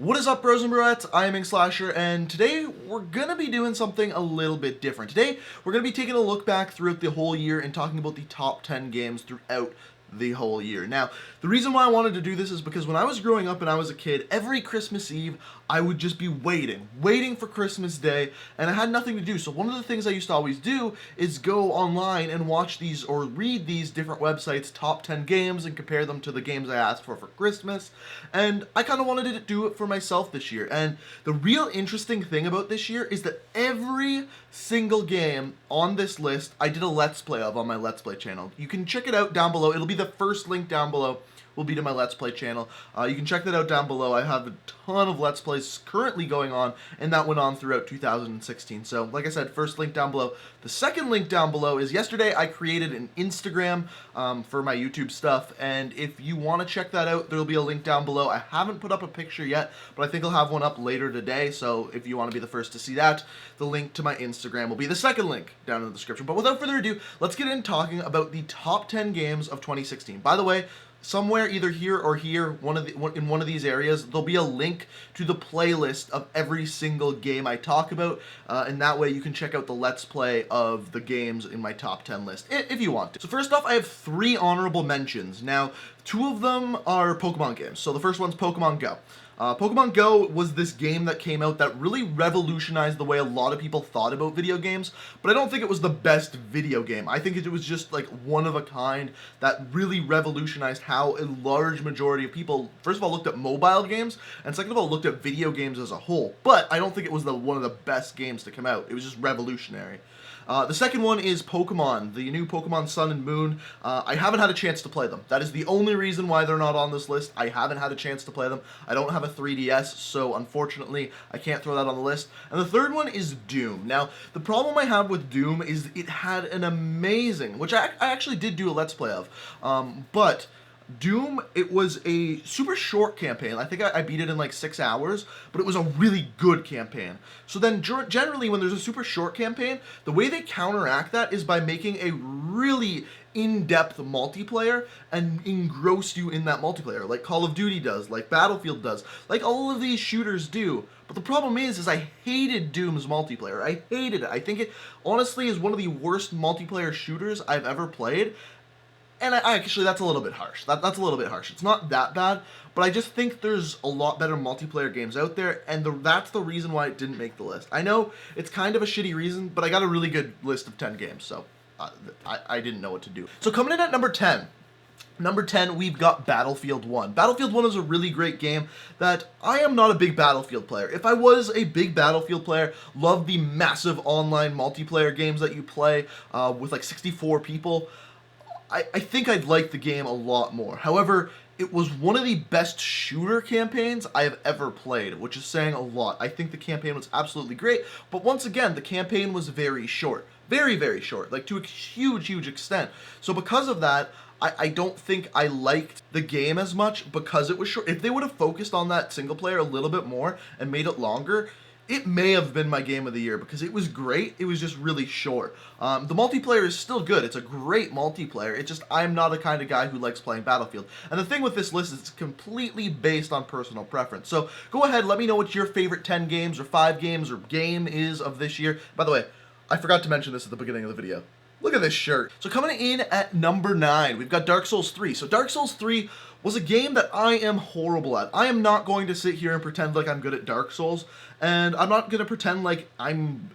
What is up, bros and broettes? I am Inkslasher, and today we're gonna be doing something a little bit different. Today, we're gonna be taking a look back throughout the whole year and talking about the top 10 games throughout the whole year. Now, the reason why I wanted to do this is because when I was growing up and I was a kid, every Christmas Eve, I would just be waiting for Christmas Day, and I had nothing to do. So one of the things I used to always do is go online and watch these or read these different websites' top 10 games and compare them to the games I asked for Christmas. And I kind of wanted to do it for myself this year. And the real interesting thing about this year is that every single game on this list I did a Let's Play of on my Let's Play channel. You can check it out down below. It'll be the first link down below. Will be to my Let's Play channel. You can check that out down below. I have a ton of Let's Plays currently going on, and that went on throughout 2016. So, like I said, first link down below. The second link down below is yesterday I created an Instagram for my YouTube stuff, and if you want to check that out, there'll be a link down below. I haven't put up a picture yet, but I think I'll have one up later today, so if you want to be the first to see that, the link to my Instagram will be the second link down in the description. But without further ado, let's get in talking about the top 10 games of 2016. By the way, somewhere either here or here, in one of these areas, there'll be a link to the playlist of every single game I talk about, and that way you can check out the Let's Play of the games in my top 10 list, if you want to. So first off, I have 3 honorable mentions. Now, 2 of them are Pokemon games. So the first one's Pokemon Go. Pokemon Go was this game that came out that really revolutionized the way a lot of people thought about video games, but I don't think it was the best video game. I think it was just like one of a kind that really revolutionized how a large majority of people, first of all, looked at mobile games, and second of all, looked at video games as a whole. But I don't think it was one of the best games to come out. It was just revolutionary. The second one is Pokemon, the new Pokemon Sun and Moon. I haven't had a chance to play them. That is the only reason why they're not on this list. I haven't had a chance to play them. I don't have a 3DS, so unfortunately, I can't throw that on the list. And the third one is Doom. Now, the problem I have with Doom is it had an amazing, which I actually did do a Let's Play of, but Doom, it was a super short campaign. I think I beat it in like 6 hours, but it was a really good campaign. So then generally when there's a super short campaign, the way they counteract that is by making a really in-depth multiplayer and engross you in that multiplayer, like Call of Duty does, like Battlefield does, like all of these shooters do. But the problem is I hated Doom's multiplayer. I hated it. I think it honestly is one of the worst multiplayer shooters I've ever played. And actually, that's a little bit harsh. That's a little bit harsh. It's not that bad, but I just think there's a lot better multiplayer games out there, and that's the reason why it didn't make the list. I know it's kind of a shitty reason, but I got a really good list of 10 games, so I didn't know what to do. So coming in at number 10. Number 10, we've got Battlefield 1. Battlefield 1 is a really great game that I am not a big Battlefield player. If I was a big Battlefield player, love the massive online multiplayer games that you play with like 64 people, I think I'd like the game a lot more. However, it was one of the best shooter campaigns I have ever played, which is saying a lot. I think the campaign was absolutely great, but once again, the campaign was very short. Very, very short, like to a huge extent. So because of that, I don't think I liked the game as much because it was short. If they would have focused on that single player a little bit more and made it longer, it may have been my game of the year because it was great. It was just really short. The multiplayer is still good. It's a great multiplayer. It's just I'm not a kind of guy who likes playing Battlefield. And the thing with this list is it's completely based on personal preference. So go ahead, let me know what your favorite 10 games or 5 games or game is of this year. By the way, I forgot to mention this at the beginning of the video. Look at this shirt. So coming in at number 9, we've got Dark Souls 3. So Dark Souls 3 was a game that I am horrible at. I am not going to sit here and pretend like I'm good at Dark Souls, and I'm not going to pretend like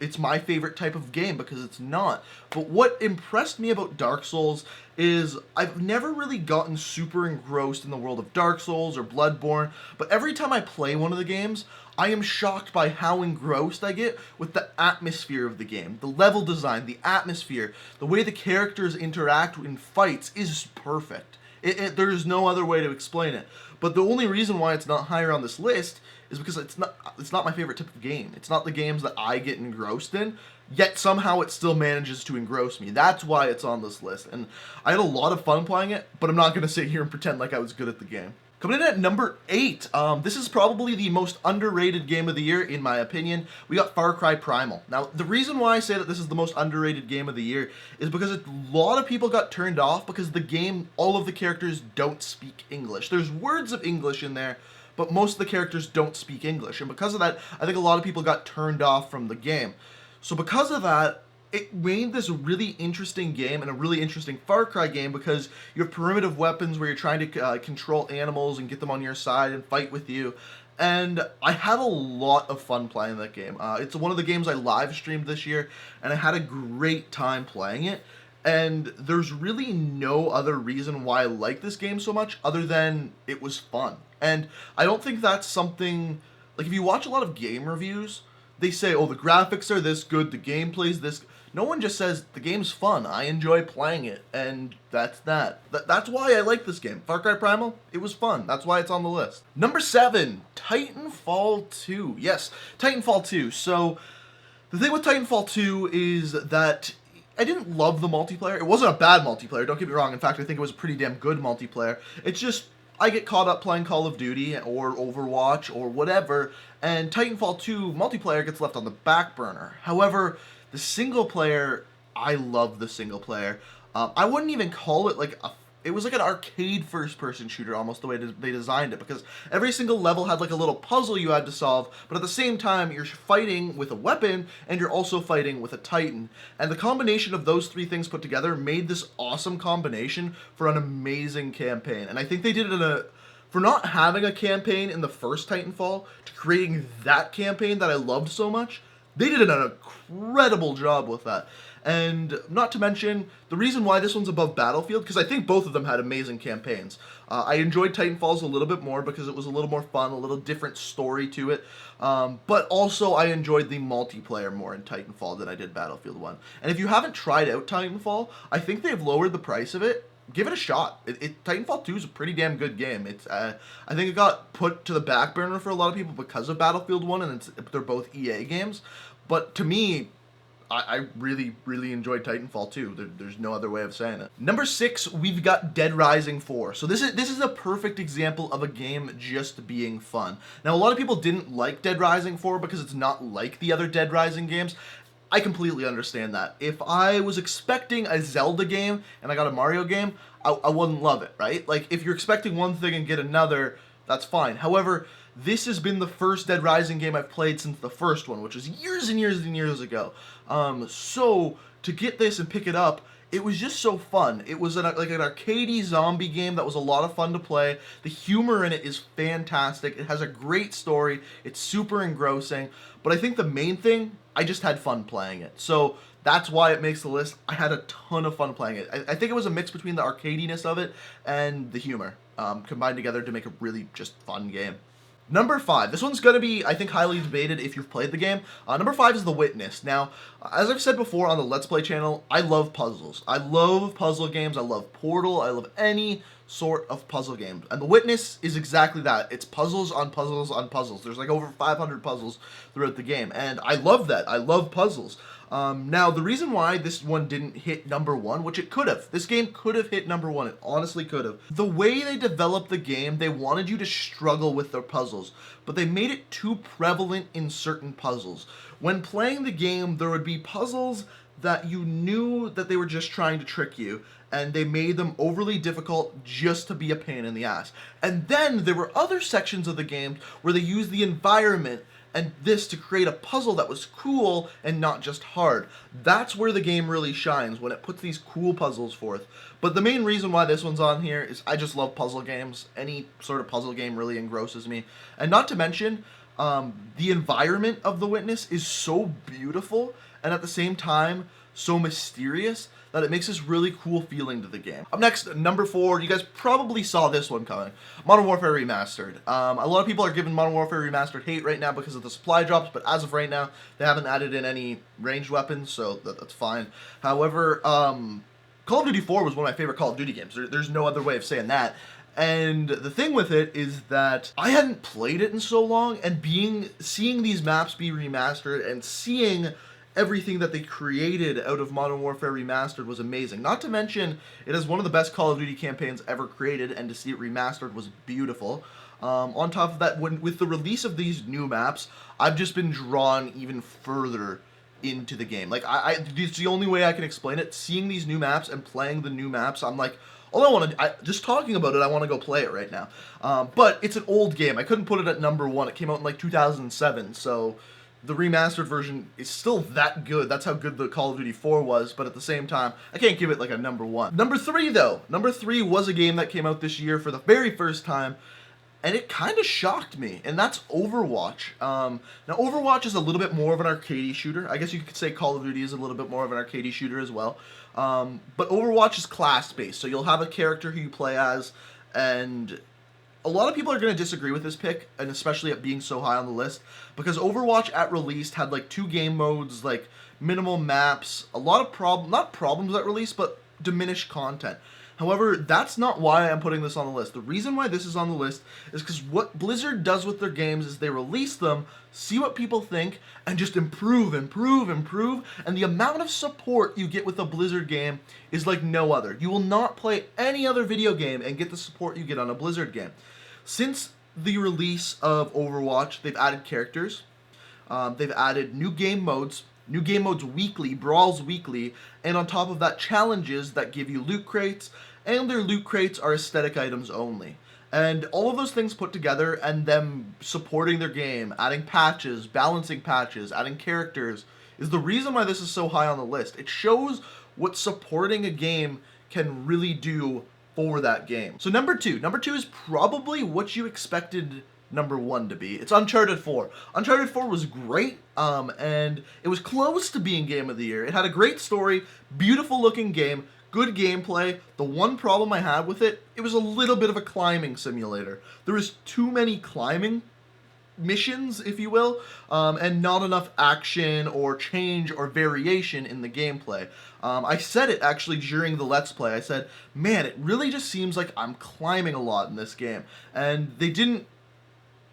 it's my favorite type of game, because it's not. But what impressed me about Dark Souls is I've never really gotten super engrossed in the world of Dark Souls or Bloodborne, but every time I play one of the games, I am shocked by how engrossed I get with the atmosphere of the game. The level design, the atmosphere, the way the characters interact in fights is perfect. There's no other way to explain it. But the only reason why it's not higher on this list is because it's not my favorite type of game. It's not the games that I get engrossed in, yet somehow it still manages to engross me. That's why it's on this list. And I had a lot of fun playing it, but I'm not going to sit here and pretend like I was good at the game. Coming in at number 8, this is probably the most underrated game of the year, in my opinion. We got Far Cry Primal. Now, the reason why I say that this is the most underrated game of the year is because a lot of people got turned off because the game, all of the characters don't speak English. There's words of English in there, but most of the characters don't speak English. And because of that, I think a lot of people got turned off from the game. So because of that, it made this really interesting game and a really interesting Far Cry game because you have primitive weapons where you're trying to control animals and get them on your side and fight with you. And I had a lot of fun playing that game. It's one of the games I live streamed this year, and I had a great time playing it. And there's really no other reason why I like this game so much other than it was fun. And I don't think that's something, like if you watch a lot of game reviews, they say, oh, the graphics are this good, the gameplay's this. No one just says the game's fun. I enjoy playing it, and that's that. That's why I like this game. Far Cry Primal, it was fun. That's why it's on the list. Number 7, Titanfall 2. Yes, Titanfall 2. So the thing with Titanfall 2 is that I didn't love the multiplayer. It wasn't a bad multiplayer, don't get me wrong. In fact, I think it was a pretty damn good multiplayer. It's just I get caught up playing Call of Duty or Overwatch or whatever, and Titanfall 2 multiplayer gets left on the back burner. However, the single player, I love the single player. I wouldn't even call it like it was like an arcade first-person shooter almost the way they designed it, because every single level had like a little puzzle you had to solve, but at the same time you're fighting with a weapon and you're also fighting with a Titan. And the combination of those three things put together made this awesome combination for an amazing campaign. And I think they did it for not having a campaign in the first Titanfall to creating that campaign that I loved so much. They did an incredible job with that. And not to mention, the reason why this one's above Battlefield, because I think both of them had amazing campaigns. I enjoyed Titanfall's a little bit more because it was a little more fun, a little different story to it. But also, I enjoyed the multiplayer more in Titanfall than I did Battlefield 1. And if you haven't tried out Titanfall, I think they've lowered the price of it. Give it a shot. Titanfall 2 is a pretty damn good game. I think it got put to the back burner for a lot of people because of Battlefield 1, and they're both EA games. But to me, I really, really enjoyed Titanfall 2. There's no other way of saying it. Number 6, we've got Dead Rising 4. So this is a perfect example of a game just being fun. Now, a lot of people didn't like Dead Rising 4 because it's not like the other Dead Rising games. I completely understand that. If I was expecting a Zelda game and I got a Mario game, I wouldn't love it, right? Like, if you're expecting one thing and get another, that's fine. However, this has been the first Dead Rising game I've played since the first one, which was years and years and years ago. So to get this and pick it up, it was just so fun. It was like an arcadey zombie game that was a lot of fun to play. The humor in it is fantastic. It has a great story. It's super engrossing. But I think the main thing, I just had fun playing it. So that's why it makes the list. I had a ton of fun playing it. I think it was a mix between the arcadiness of it and the humor combined together to make a really just fun game. Number 5. This one's going to be, I think, highly debated if you've played the game. Number 5 is The Witness. Now, as I've said before on the Let's Play channel, I love puzzles. I love puzzle games. I love Portal. I love any sort of puzzle game. And The Witness is exactly that. It's puzzles on puzzles on puzzles. There's like over 500 puzzles throughout the game. And I love that. I love puzzles. Now, the reason why this one didn't hit number 1, which it could have. This game could have hit number 1. It honestly could have. The way they developed the game, they wanted you to struggle with their puzzles, but they made it too prevalent in certain puzzles. When playing the game, there would be puzzles that you knew that they were just trying to trick you, and they made them overly difficult just to be a pain in the ass. And then there were other sections of the game where they used the environment and this to create a puzzle that was cool and not just hard. That's where the game really shines, when it puts these cool puzzles forth. But the main reason why this one's on here is I just love puzzle games. Any sort of puzzle game really engrosses me. And not to mention, the environment of The Witness is so beautiful and at the same time so mysterious that it makes this really cool feeling to the game. Up next, number 4, you guys probably saw this one coming. Modern Warfare Remastered. A lot of people are giving Modern Warfare Remastered hate right now because of the supply drops, but as of right now, they haven't added in any ranged weapons, so that's fine. However, Call of Duty 4 was one of my favorite Call of Duty games. There's no other way of saying that. And the thing with it is that I hadn't played it in so long, and seeing these maps be remastered and seeing everything that they created out of Modern Warfare Remastered was amazing. Not to mention, it is one of the best Call of Duty campaigns ever created, and to see it remastered was beautiful. On top of that, with the release of these new maps, I've just been drawn even further into the game. Like, it's the only way I can explain it. Seeing these new maps and playing the new maps, I'm like, Although just talking about it, I want to go play it right now. But it's an old game. I couldn't put it at number 1. It came out in like 2007, so the remastered version is still that good. That's how good the Call of Duty 4 was, but at the same time, I can't give it like a number 1. Number 3 though. Number 3 was a game that came out this year for the very first time, and it kind of shocked me, and that's Overwatch. Now, Overwatch is a little bit more of an arcadey shooter. I guess you could say Call of Duty is a little bit more of an arcadey shooter as well. But Overwatch is class-based, so you'll have a character who you play as, and a lot of people are going to disagree with this pick, and especially it being so high on the list, because Overwatch at release had like 2 game modes, like minimal maps, a lot of not problems at release, but diminished content. However, that's not why I'm putting this on the list. The reason why this is on the list is because what Blizzard does with their games is they release them, see what people think, and just improve, and the amount of support you get with a Blizzard game is like no other. You will not play any other video game and get the support you get on a Blizzard game. Since the release of Overwatch, they've added characters, they've added new game modes weekly, brawls weekly, and on top of that, challenges that give you loot crates, and their loot crates are aesthetic items only. And all of those things put together, and them supporting their game, adding patches, balancing patches, adding characters, is the reason why this is so high on the list. It shows what supporting a game can really do for that game. So number 2 is probably what you expected number 1 to be. It's Uncharted 4. Uncharted 4 was great, and it was close to being Game of the Year. It had a great story, beautiful looking game, good gameplay. The one problem I had with it, it was a little bit of a climbing simulator. There was too many climbing missions, if you will, and not enough action or change or variation in the gameplay. I said it actually during the Let's Play. I said, man, it really just seems like I'm climbing a lot in this game. And they didn't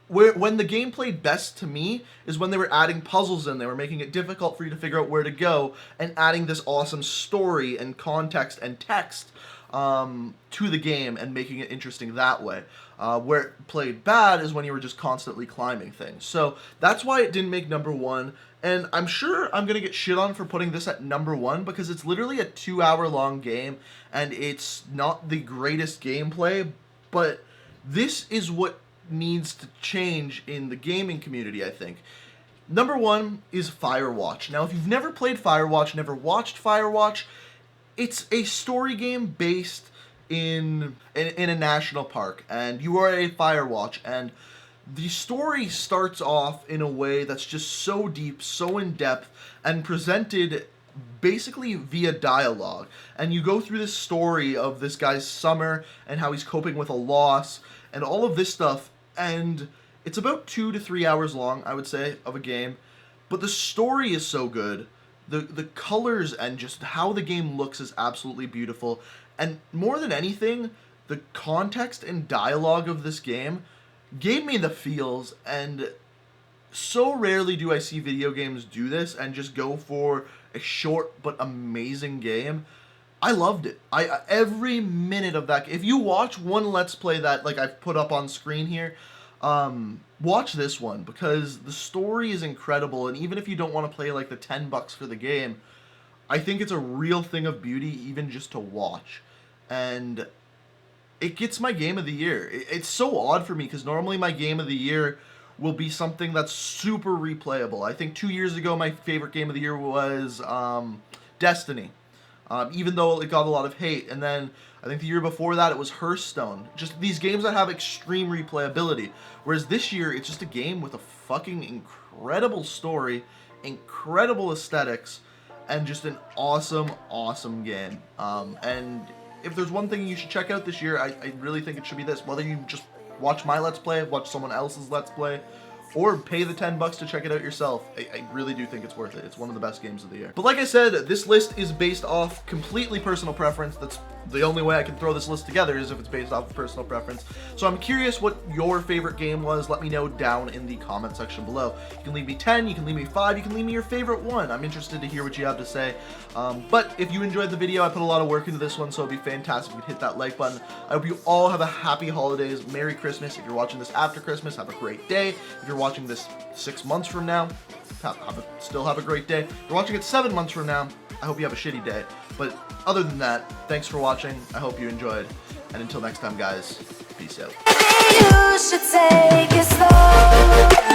when the game played best to me is when they were adding puzzles in. They were making it difficult for you to figure out where to go and adding this awesome story and context and text to the game and making it interesting that way. Where it played bad is when you were just constantly climbing things. So that's why it didn't make number 1. And I'm sure I'm going to get shit on for putting this at number 1 because it's literally a 2-hour-long game and it's not the greatest gameplay, but this is what needs to change in the gaming community, I think. Number 1 is Firewatch. Now, if you've never played Firewatch, never watched Firewatch, it's a story game based in a national park, and you are a Firewatch, and the story starts off in a way that's just so deep, so in-depth, and presented basically via dialogue. And you go through this story of this guy's summer and how he's coping with a loss and all of this stuff, and it's about 2 to 3 hours long, I would say, of a game, but the story is so good. The colors and just how the game looks is absolutely beautiful, and more than anything, the context and dialogue of this game gave me the feels, and so rarely do I see video games do this and just go for a short but amazing game. I loved it. Every minute of that. If you watch one Let's Play that like I've put up on screen here, watch this one because the story is incredible. And even if you don't want to play like the $10 for the game, I think it's a real thing of beauty even just to watch. And it gets my Game of the Year. It's so odd for me because normally my Game of the Year will be something that's super replayable. I think 2 years ago my favorite Game of the Year was Destiny. Even though it got a lot of hate. And then I think the year before that it was Hearthstone. Just these games that have extreme replayability. Whereas this year it's just a game with a fucking incredible story, incredible aesthetics, and just an awesome, awesome game. And if there's one thing you should check out this year, I really think it should be this. Whether you just watch my Let's Play, watch someone else's Let's Play, or pay the $10 to check it out yourself. I really do think it's worth it. It's one of the best games of the year. But like I said, this list is based off completely personal preference. That's the only way I can throw this list together is if it's based off of personal preference. So I'm curious what your favorite game was. Let me know down in the comment section below. You can leave me 10, you can leave me 5, you can leave me your favorite one. I'm interested to hear what you have to say. But if you enjoyed the video, I put a lot of work into this one, so it'd be fantastic if you'd hit that like button. I hope you all have a happy holidays, Merry Christmas. If you're watching this after Christmas, have a great day. If you're watching this 6 months from now, still have a great day. If you're watching it 7 months from now, I hope you have a shitty day. But other than that, thanks for watching. I hope you enjoyed. And until next time, guys, peace out. You should take it slow.